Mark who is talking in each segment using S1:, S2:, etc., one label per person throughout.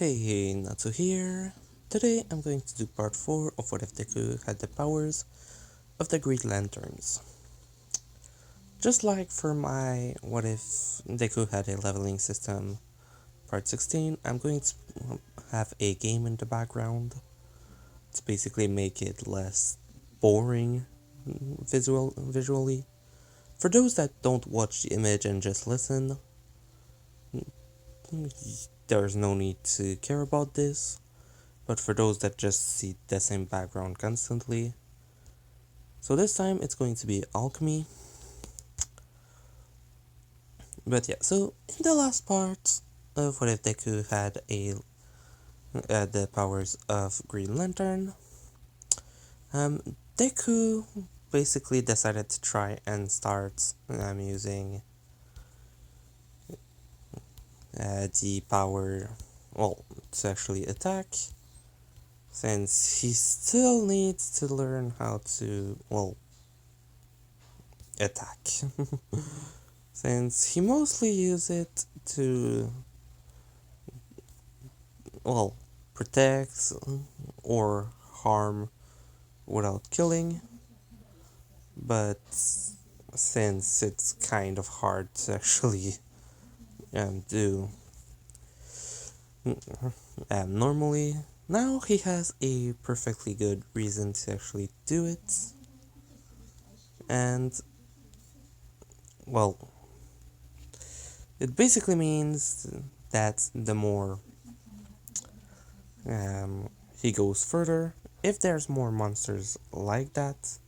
S1: Hey, Natsu here. Today I'm going to do part 4 of what if Deku had the powers of the Green Lanterns. Just like for my what if Deku had a leveling system part 16, I'm going to have a game in the background to basically make it less boring visually. For those that don't watch the image and just listen, there's no need to care about this. But for those that just see the same background constantly, so this time it's going to be alchemy. But yeah, so in the last part of what if Deku had the powers of Green Lantern, Deku basically decided to try and start using the power, well, to actually attack, since he still needs to learn how to, well, attack. Since he mostly uses it to, well, protect or harm without killing, but since it's kind of hard to actually do normally, now he has a perfectly good reason to actually do it, and, well, it basically means that the more he goes further, if there's more monsters like that,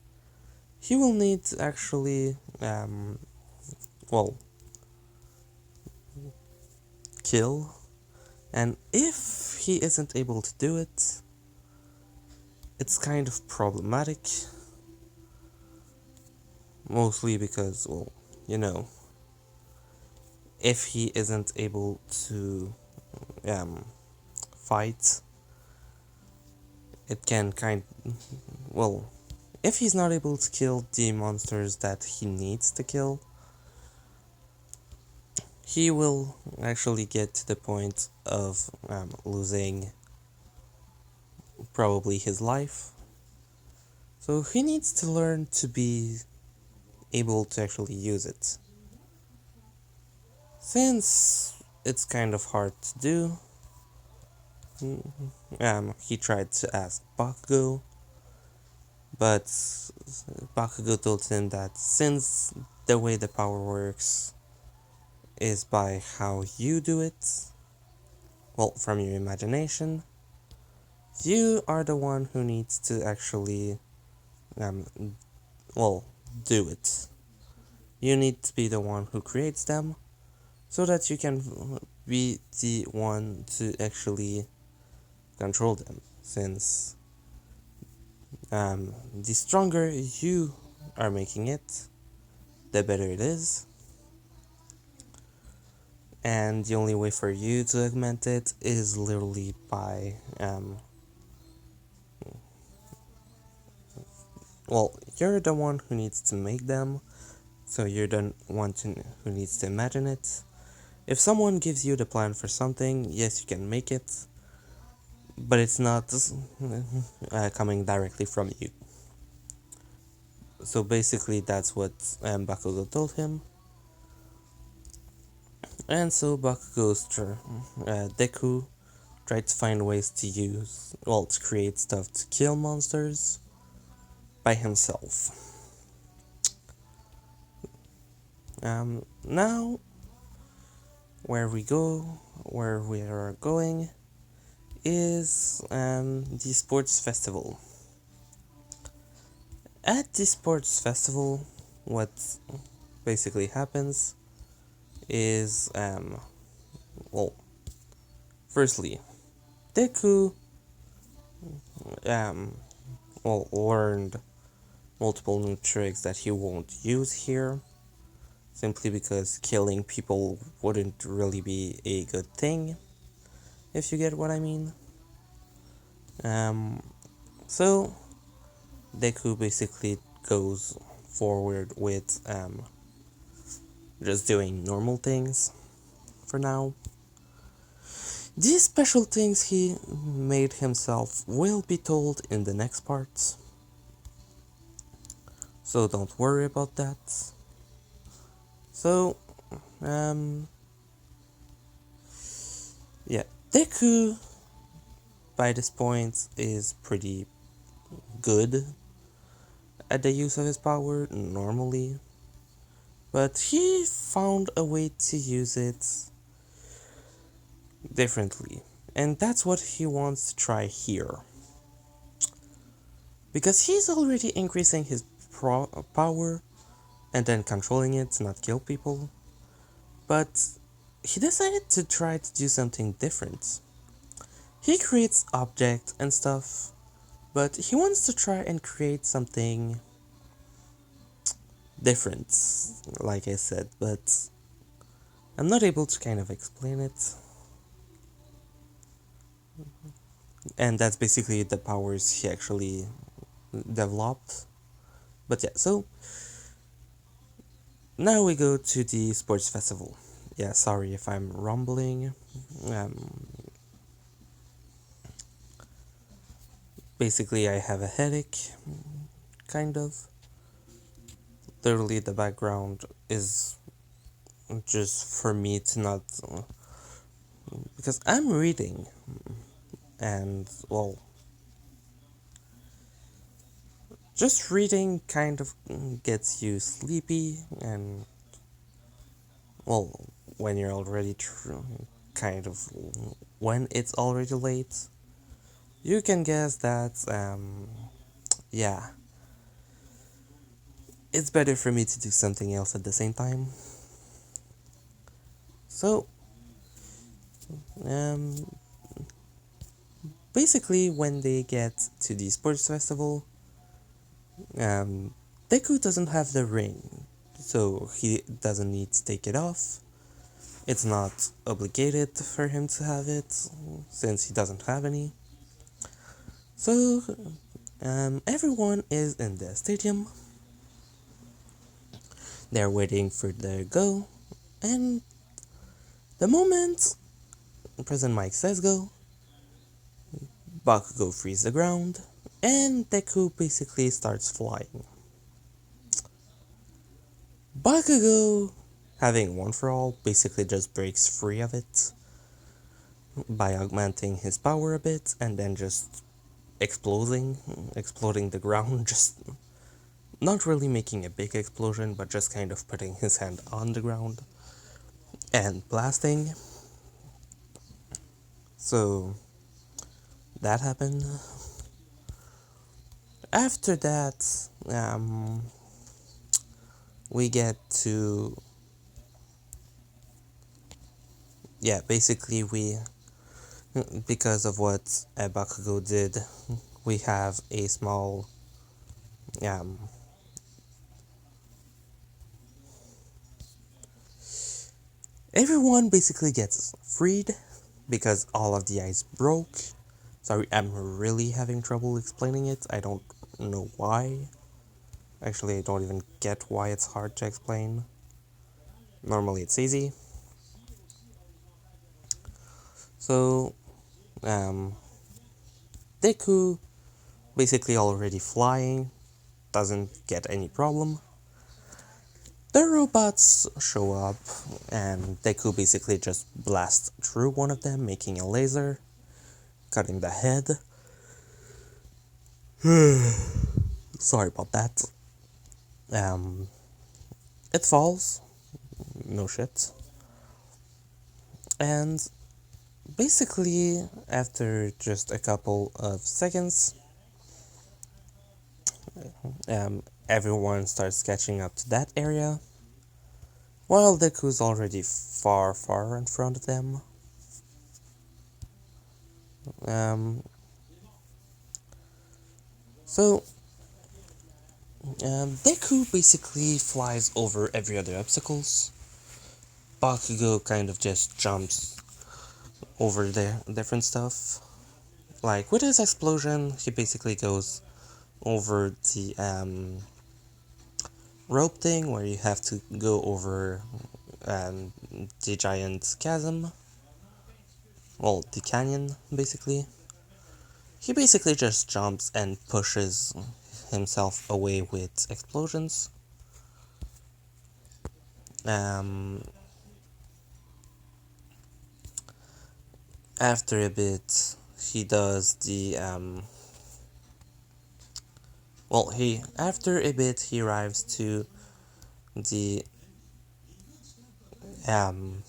S1: he will need to actually, well, kill. And if he isn't able to do it, it's kind of problematic. Mostly because, well, you know, if he isn't able to fight, it can well, if he's not able to kill the monsters that he needs to kill, he will actually get to the point of losing probably his life. So he needs to learn to be able to actually use it. Since it's kind of hard to do, he tried to ask Bakugo, but Bakugo told him that since the way the power works is by how you do it, well, from your imagination, you are the one who needs to actually, um, well, do it. You need to be the one who creates them, so that you can be the one to actually control them, since the stronger you are making it, the better it is. And the only way for you to augment it is literally by, well, you're the one who needs to make them, so you're the one who needs to imagine it. If someone gives you the plan for something, yes, you can make it, but it's not coming directly from you. So basically, that's what Bakugo told him. And so Deku tried to find ways to to create stuff to kill monsters by himself. Now, where we are going, is the sports festival. At the sports festival, what basically happens is, well, firstly, Deku, learned multiple new tricks that he won't use here, simply because killing people wouldn't really be a good thing, if you get what I mean. So Deku basically goes forward with just doing normal things for now. These special things he made himself will be told in the next part, so don't worry about that. So, um, yeah, Deku by this point is pretty good at the use of his power normally, but he found a way to use it differently, and that's what he wants to try here. Because he's already increasing his power and then controlling it to not kill people, but he decided to try to do something different. He creates objects and stuff, but he wants to try and create something different, like I said, but I'm not able to kind of explain it. And that's basically the powers he actually developed. But yeah, so now we go to the sports festival. Yeah, sorry if I'm rumbling. Um, Basically, I have a headache, kind of. Literally, the background is just for me to not. Because I'm reading, and, well, just reading kind of gets you sleepy, and, well, when you're already kind of. When it's already late, you can guess that, yeah, it's better for me to do something else at the same time. So, um, basically, when they get to the sports festival, Deku doesn't have the ring, so he doesn't need to take it off. It's not obligated for him to have it, since he doesn't have any. So, everyone is in the stadium. They're waiting for their go, and the moment President Mike says go, Bakugo frees the ground, and Deku basically starts flying. Bakugo, having one for all, basically just breaks free of it by augmenting his power a bit and then just exploding the ground, just not really making a big explosion, but just kind of putting his hand on the ground and blasting. So that happened. After that, we get to, yeah, basically we, because of what Bakugo did, we have a small, um, everyone basically gets freed because all of the ice broke. Sorry, I'm really having trouble explaining it. I don't know why. Actually, I don't even get why it's hard to explain. Normally it's easy. So, um, Deku, basically already flying, doesn't get any problem. The robots show up, and Deku basically just blasts through one of them, making a laser, cutting the head. Sorry about that. Um, it falls, no shit. And basically, after just a couple of seconds, everyone starts catching up to that area, while Deku's already far, far in front of them. Um, so, Deku basically flies over every other obstacles. Bakugo kind of just jumps over the different stuff. Like, with his explosion, he basically goes over the rope thing where you have to go over the giant chasm. well, the canyon, basically. He basically just jumps and pushes himself away with explosions. Um, After a bit, he does the after a bit he arrives to the um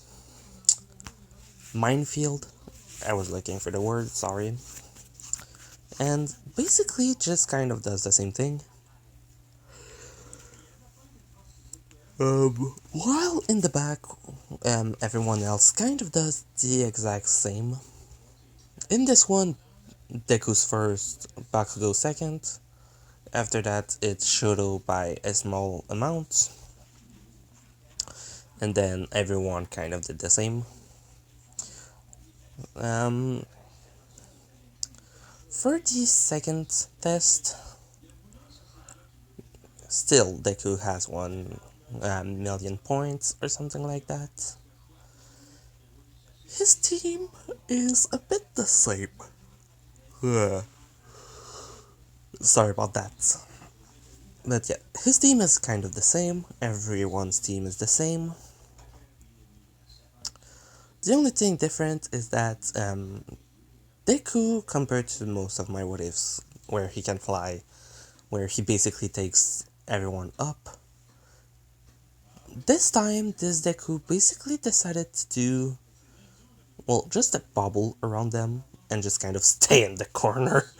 S1: minefield. I was looking for the word, sorry. And basically just kind of does the same thing. While in the back, everyone else kind of does the exact same. In this one, Deku's first, Bakugo second. After that, it's Shoto by a small amount. And then everyone kind of did the same. Um, for the second test, still Deku has 1 million points or something like that. His team is a bit the same. Sorry about that. But yeah, his team is kind of the same. Everyone's team is the same. The only thing different is that Deku, compared to most of my what ifs, where he can fly, where he basically takes everyone up, this time this Deku basically decided to do, well, just a bubble around them and just kind of stay in the corner.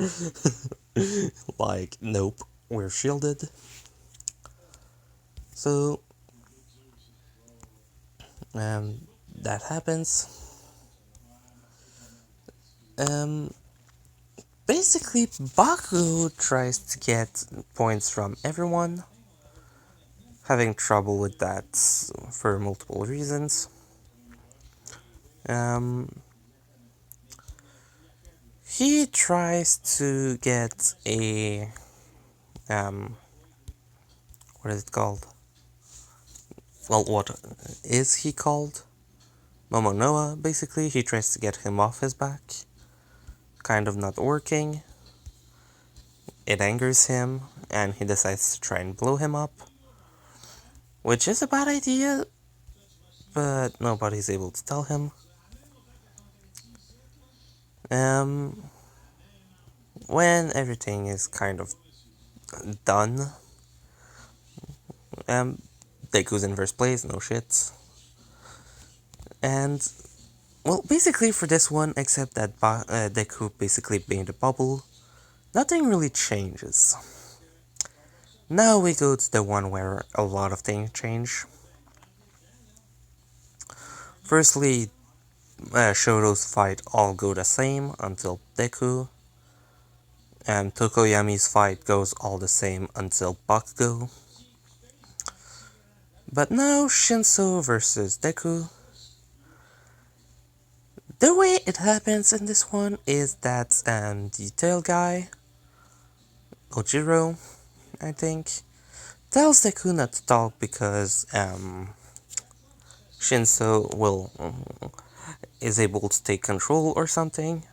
S1: Like, nope, we're shielded. So, that happens. Um, Basically, Baku tries to get points from everyone, having trouble with that for multiple reasons. He tries to get a what is it called? Well, what is he called? Momonoa, basically. He tries to get him off his back. Kind of not working. It angers him, and he decides to try and blow him up. Which is a bad idea, but nobody's able to tell him. When everything is kind of done, Deku's in first place, no shit. And, well, basically for this one, except that Deku basically made a bubble, nothing really changes. Now we go to the one where a lot of things change. Firstly, Shoto's fight all go the same until Deku, and Tokoyami's fight goes all the same until Bakugo. But now Shinso versus Deku. The way it happens in this one is that the tail guy, Ojiro, I think, tells Deku not to talk because Shinso is able to take control or something.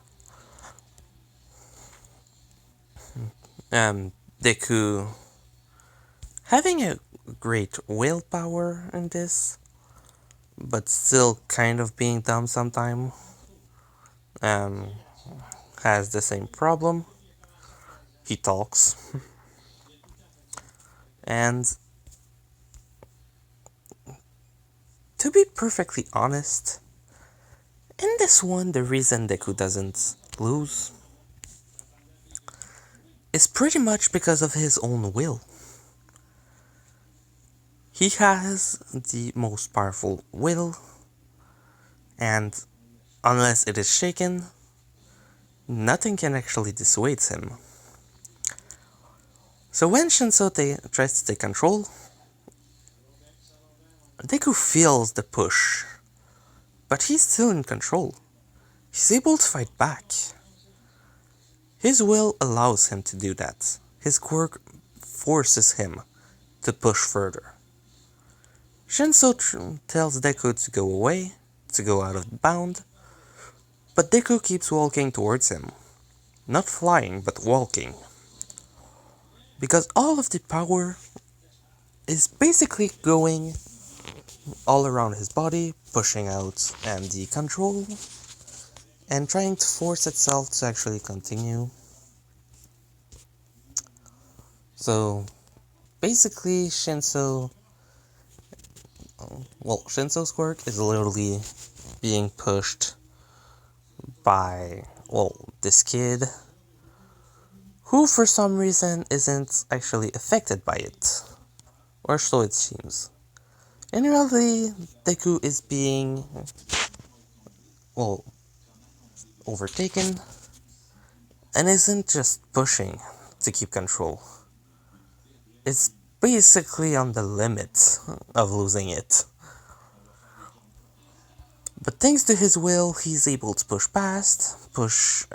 S1: Deku having a great willpower in this, but still kind of being dumb sometime. Has the same problem. He talks. And to be perfectly honest, in this one, the reason Deku doesn't lose is pretty much because of his own will. He has the most powerful will, and unless it is shaken, nothing can actually dissuade him. So when Shinso tries to take control, Deku feels the push, but he's still in control. He's able to fight back. His will allows him to do that. His quirk forces him to push further. Shinso tells Deku to go away, to go out of bound, But Deku keeps walking towards him. Not flying, but walking. Because all of the power is basically going all around his body, pushing out the control, and trying to force itself to actually continue. So, basically, Shinso's quirk is literally being pushed by, this kid, who for some reason isn't actually affected by it. Or so it seems. In reality, Deku is being, well, overtaken, and isn't just pushing to keep control. It's basically on the limit of losing it. But thanks to his will, he's able to push past, push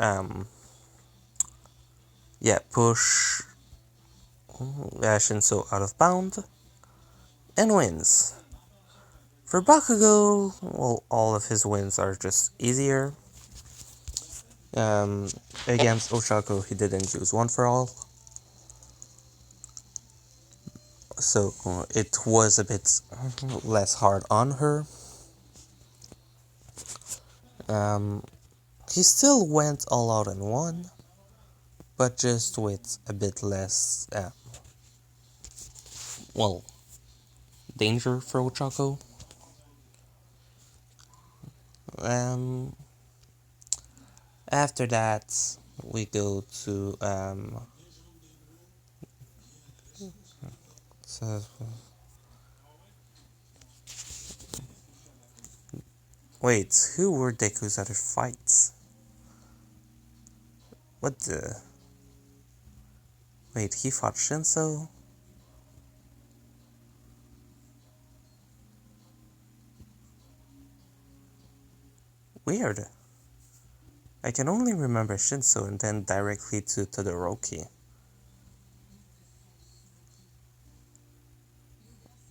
S1: Shinso out of bound, and wins. For Bakugo, all of his wins are just easier. Against Oshako, he didn't use One for All, so it was a bit less hard on her. He still went all out and won, but just with a bit less, danger for Ochako. After that, we go to, so, wait, who were Deku's other fights? What the? Wait, he fought Shinso? Weird. I can only remember Shinso and then directly to Todoroki.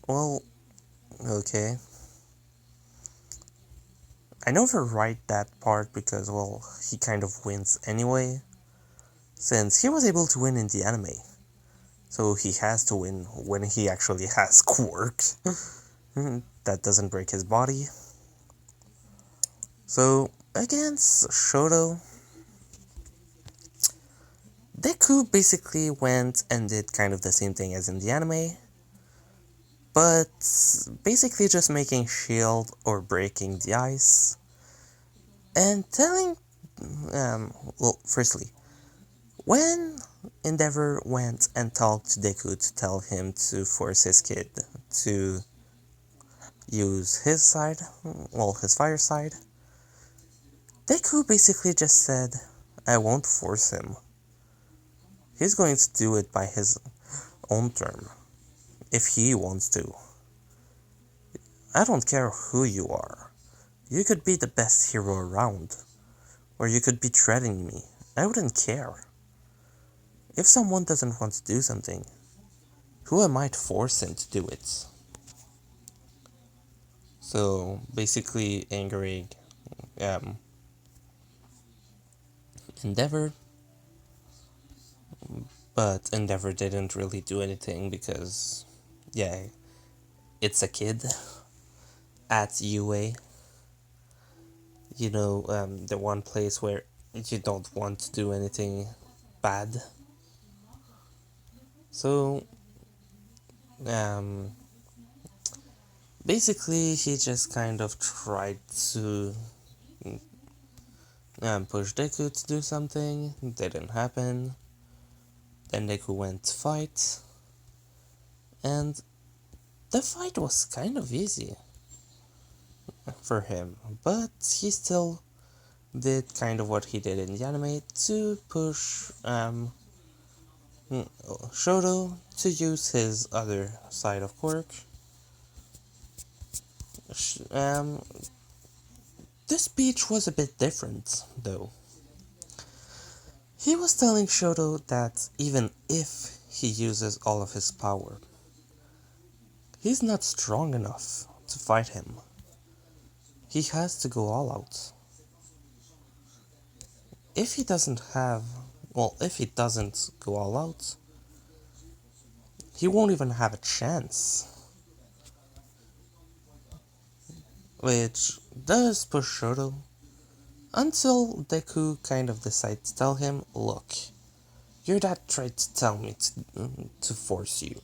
S1: Well, okay. I never write that part because, he kind of wins anyway, since he was able to win in the anime. So he has to win when he actually has quirk. That doesn't break his body. So, against Shoto, Deku basically went and did kind of the same thing as in the anime, but basically just making shield or breaking the ice, and telling, firstly, when Endeavor went and talked to Deku to tell him to force his kid to use his side, his fire side, Deku basically just said, I won't force him. He's going to do it by his own term, if he wants to. I don't care who you are. You could be the best hero around, or you could be threatening me. I wouldn't care. If someone doesn't want to do something, who am I to force him to do it? So, basically angering Endeavor, but Endeavor didn't really do anything because, it's a kid at UA. The one place where you don't want to do anything bad. So, basically, he just kind of tried to push Deku to do something. Didn't happen. Then Deku went to fight, and the fight was kind of easy for him, but he still did kind of what he did in the anime to push Shoto to use his other side of quirk. This speech was a bit different, though. He was telling Shoto that even if he uses all of his power, he's not strong enough to fight him. He has to go all out. if he doesn't have, well, if he doesn't go all out, he won't even have a chance. Which does push Shoto until Deku kind of decides to tell him, look, your dad tried to tell me to force you.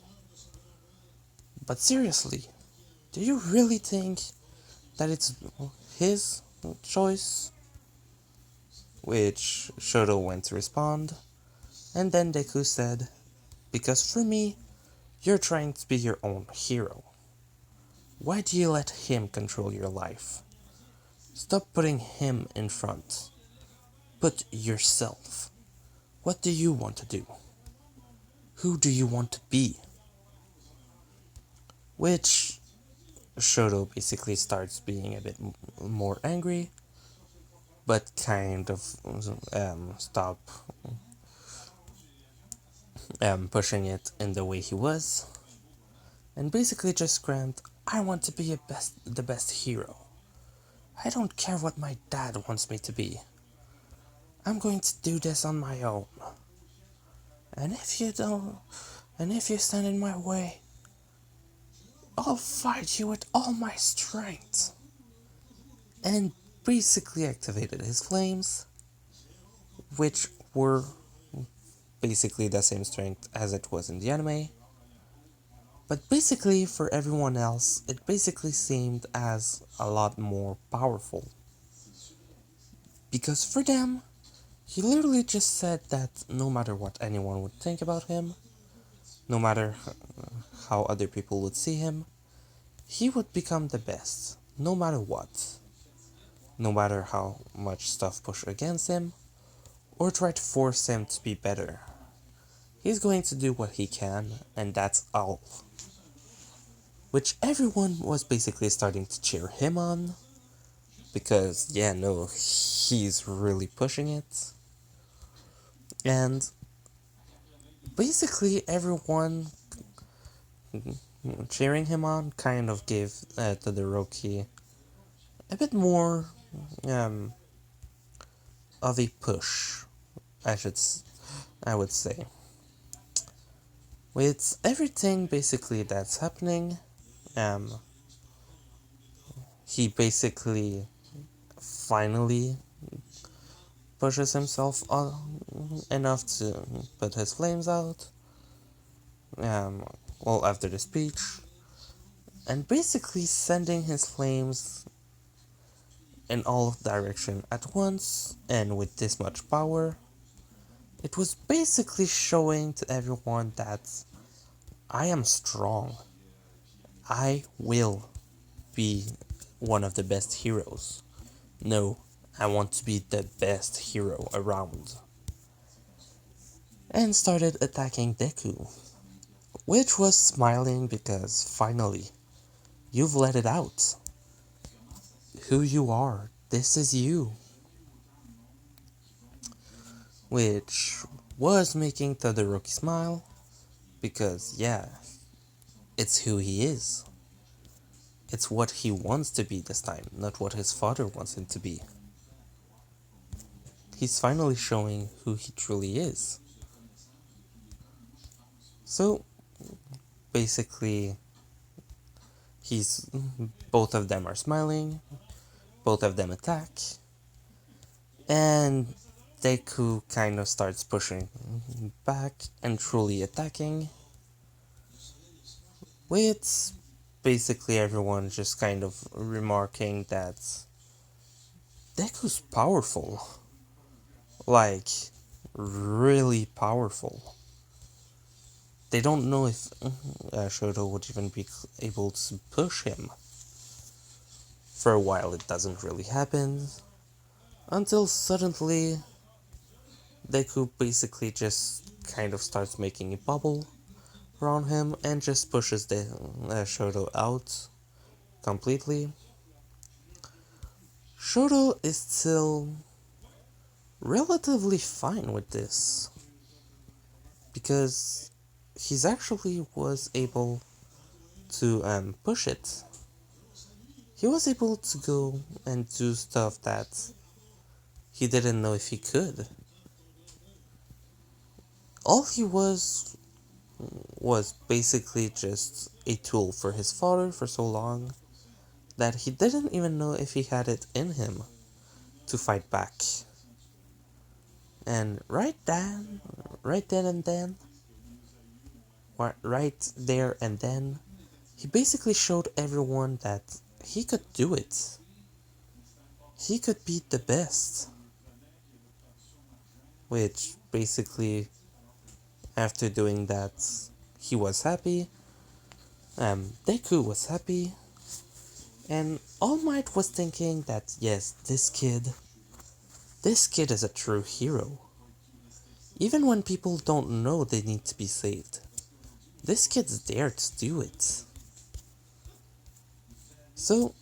S1: But seriously, do you really think that it's his choice? Which Shoto went to respond, and then Deku said, because for me, you're trying to be your own hero. Why do you let him control your life? Stop putting him in front. Put yourself. What do you want to do? Who do you want to be? Which Shoto basically starts being a bit more angry, but kind of stop pushing it in the way he was, and basically just screamed, I want to be the best hero. I don't care what my dad wants me to be. I'm going to do this on my own. And if you don't, and if you stand in my way, I'll fight you with all my strength. And basically activated his flames, which were basically the same strength as it was in the anime. But basically, for everyone else, it basically seemed as a lot more powerful. Because for them, he literally just said that no matter what anyone would think about him, no matter how other people would see him, he would become the best, no matter what. No matter how much stuff pushed against him, or try to force him to be better. He's going to do what he can, and that's all. Which everyone was basically starting to cheer him on, because, yeah, no, he's really pushing it. And basically everyone cheering him on kind of gave Todoroki a bit more of a push, I would say. With everything basically that's happening, he basically finally pushes himself enough to put his flames out. Well, after the speech, and basically sending his flames in all directions at once, and with this much power, it was basically showing to everyone that I am strong. I will be one of the best heroes. No, I want to be the best hero around. And started attacking Deku, which was smiling because finally, you've let it out. Who you are, this is you. Which was making Todoroki smile, because yeah, it's who he is. It's what he wants to be this time, not what his father wants him to be. He's finally showing who he truly is. So, basically, both of them are smiling, both of them attack, and Deku kind of starts pushing back and truly attacking, with basically everyone just kind of remarking that Deku's powerful. Like, really powerful. They don't know if Shoto would even be able to push him. For a while it doesn't really happen, until suddenly Deku basically just kind of starts making a bubble around him and just pushes the Shoto out completely. Shoto is still relatively fine with this, because he's actually was able to push it. He was able to go and do stuff that He didn't know if he could. All he was basically just a tool for his father for so long that he didn't even know if he had it in him to fight back. And right then and then, right there and then, he basically showed everyone that he could do it. He could beat the best. Which basically, after doing that, he was happy. Deku was happy. And All Might was thinking that yes, this kid is a true hero. Even when people don't know they need to be saved, this kid's there to do it. So,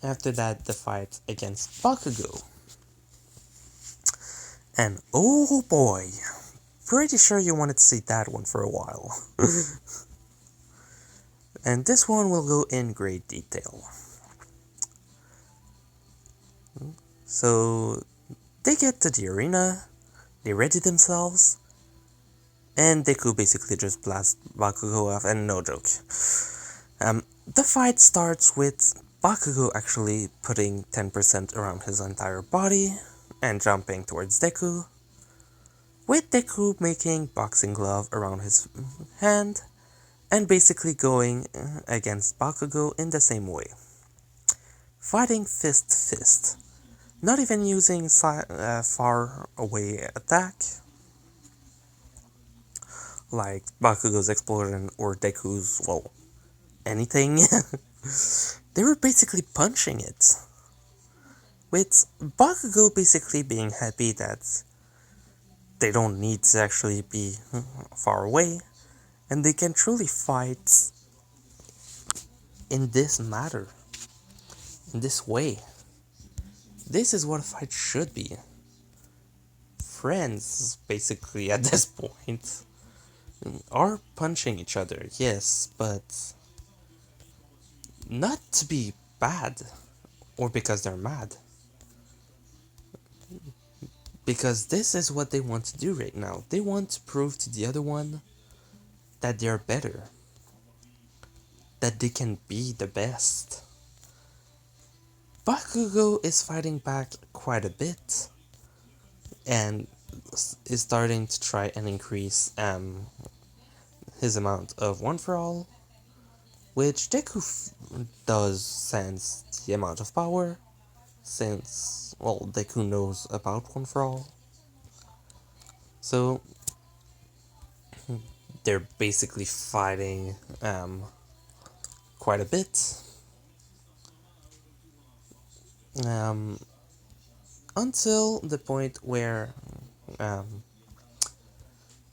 S1: after that, the fight against Bakugo. And oh boy, pretty sure you wanted to see that one for a while. And this one will go in great detail. So, they get to the arena, they ready themselves, and Deku basically just blasts Bakugo off, and no joke. The fight starts with Bakugo actually putting 10% around his entire body and jumping towards Deku, with Deku making boxing glove around his hand and basically going against Bakugo in the same way. Fighting fist to fist, not even using far away attack like Bakugo's explosion or Deku's, well, anything. They were basically punching it. With Bakugo basically being happy that they don't need to actually be far away, and they can truly fight in this matter, in this way. This is what a fight should be. Friends, basically, at this point, are punching each other, yes, but not to be bad or because they're mad. Because this is what they want to do right now. They want to prove to the other one that they're better, that they can be the best. Bakugo is fighting back quite a bit and is starting to try and increase his amount of One For All, which Deku does sense the amount of power, since, well, Deku knows about One For All. So, they're basically fighting quite a bit. Until the point where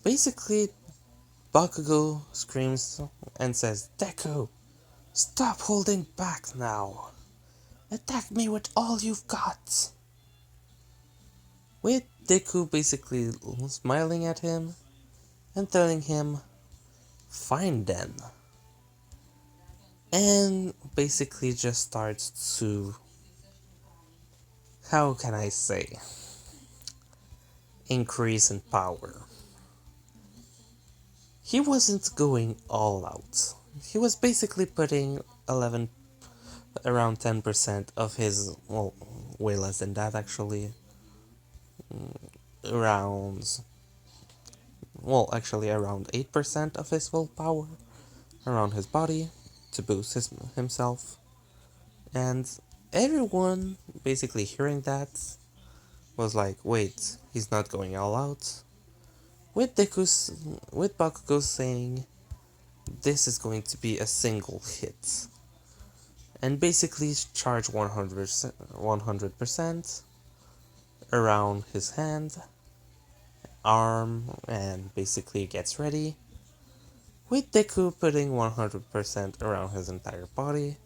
S1: basically Bakugo screams and says, Deku, stop holding back now. Attack me with all you've got. With Deku basically smiling at him and telling him, fine then. And basically just starts to, how can I say, increase in power. He wasn't going all out. He was basically putting around 10% of his, well, way less than that actually, around, well, actually around 8% of his willpower around his body to boost himself. And everyone basically hearing that was like, wait, he's not going all out. With Bakugo saying, this is going to be a single hit. And basically charge 100% around his hand, arm, and basically gets ready. With Deku putting 100% around his entire body,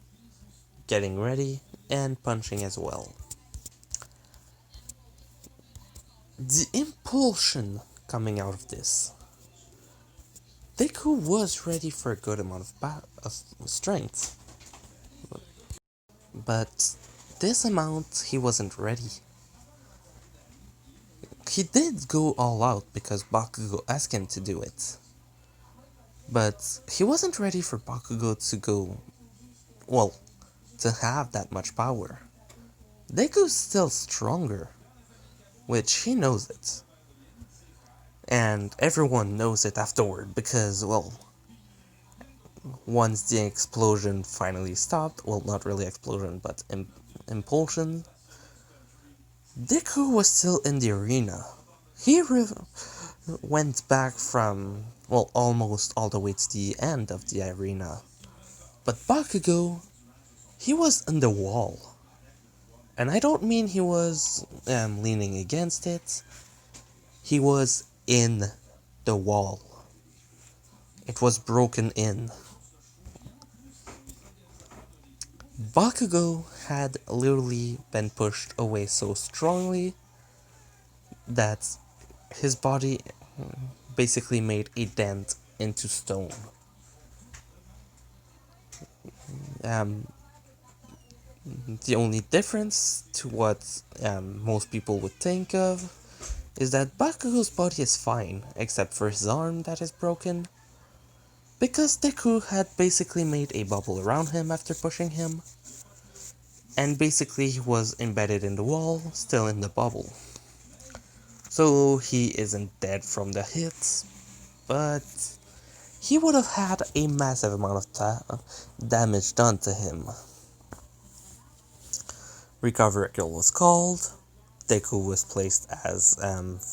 S1: getting ready, and punching as well. The impulsion coming out of this. Deku was ready for a good amount of strength. But this amount he wasn't ready. he did go all out because Bakugo asked him to do it. But he wasn't ready for Bakugo to go, well, to have that much power. Deku's still stronger, which he knows it. And everyone knows it afterward because, well, once the explosion finally stopped, well, not really explosion, but impulsion, Deku was still in the arena. He went back from, well, almost all the way to the end of the arena. But Bakugo, he was in the wall. And I don't mean he was leaning against it. He was in the wall. It was broken in. Bakugo had literally been pushed away so strongly that his body basically made a dent into stone. Um, the only difference to what most people would think of is that Bakugo's body is fine, except for his arm that is broken, because Deku had basically made a bubble around him after pushing him, and basically he was embedded in the wall, still in the bubble. So he isn't dead from the hits, but he would have had a massive amount of damage done to him. Recovery kill was called. Deku was placed as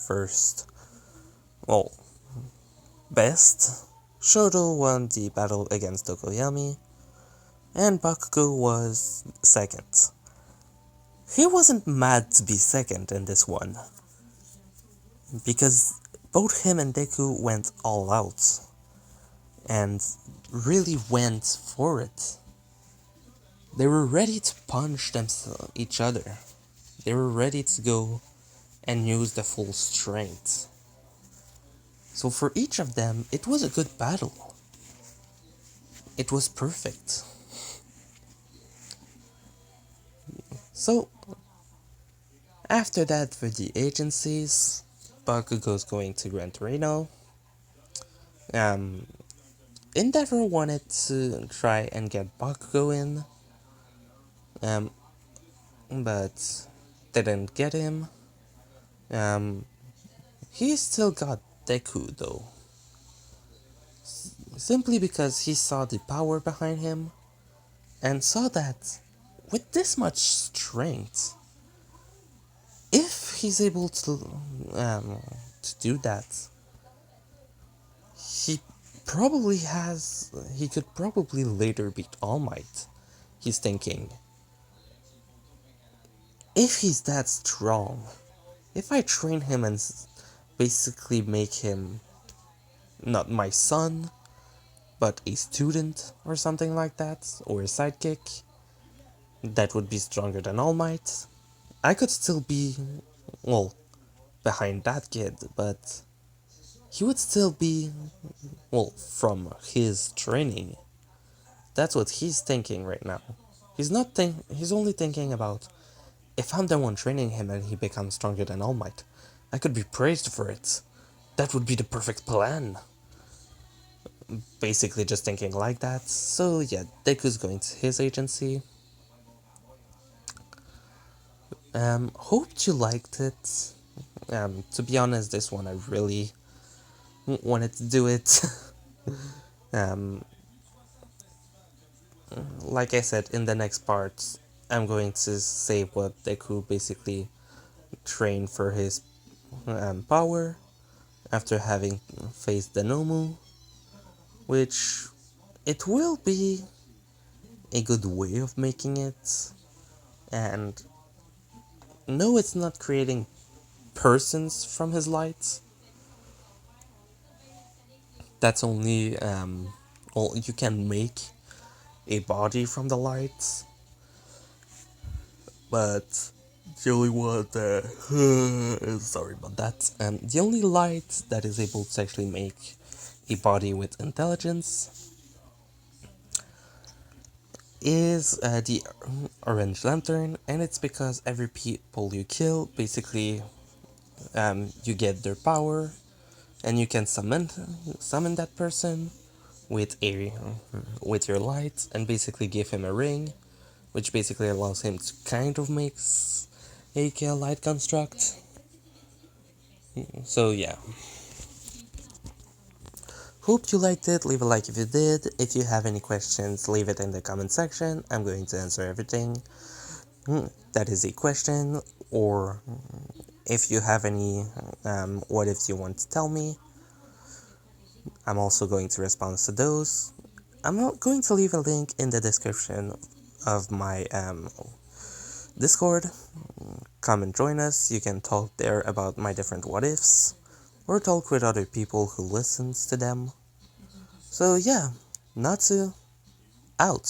S1: first, well, best. Shoto won the battle against Tokoyami, and Bakugo was second. He wasn't mad to be second in this one, because both him and Deku went all out, and really went for it. They were ready to punch each other. They were ready to go and use the full strength. So for each of them, it was a good battle. It was perfect. So, after that for the agencies, Bakugo's going to Gran Torino. Endeavor wanted to try and get Bakugo in, but didn't get him. He still got Deku though, simply because he saw the power behind him, and saw that with this much strength, if he's able to do that, he could probably later beat All Might. He's thinking, if he's that strong, if I train him and basically make him not my son, but a student or something like that, or a sidekick, that would be stronger than All Might, I could still be, well, behind that kid, but he would still be, well, from his training. That's what he's thinking right now. He's only thinking about, if I'm the one training him and he becomes stronger than All Might, I could be praised for it. That would be the perfect plan. Basically just thinking like that. So yeah, Deku's going to his agency. Hoped you liked it. To be honest, this one I really wanted to do it. Like I said, in the next part, I'm going to say what Deku basically trained for his power after having faced the Nomu, which it will be a good way of making it, and no, it's not creating persons from his lights. That's only, well, you can make a body from the lights, but the only one that, sorry about that, the only light that is able to actually make a body with intelligence is the Orange Lantern, and it's because every people you kill basically You get their power, and you can summon that person with a with your light, and basically give him a ring, which basically allows him to kind of make a light construct. So yeah, hope you liked it. Leave a like if you did. If you have any questions, leave it in the comment section. I'm going to answer everything. That is a question, or if you have any what ifs you want to tell me, I'm also going to respond to those. I'm not going to leave a link in the description of my Discord. Come and join us. You can talk there about my different what ifs, or talk with other people who listens to them. So yeah, Natsu out.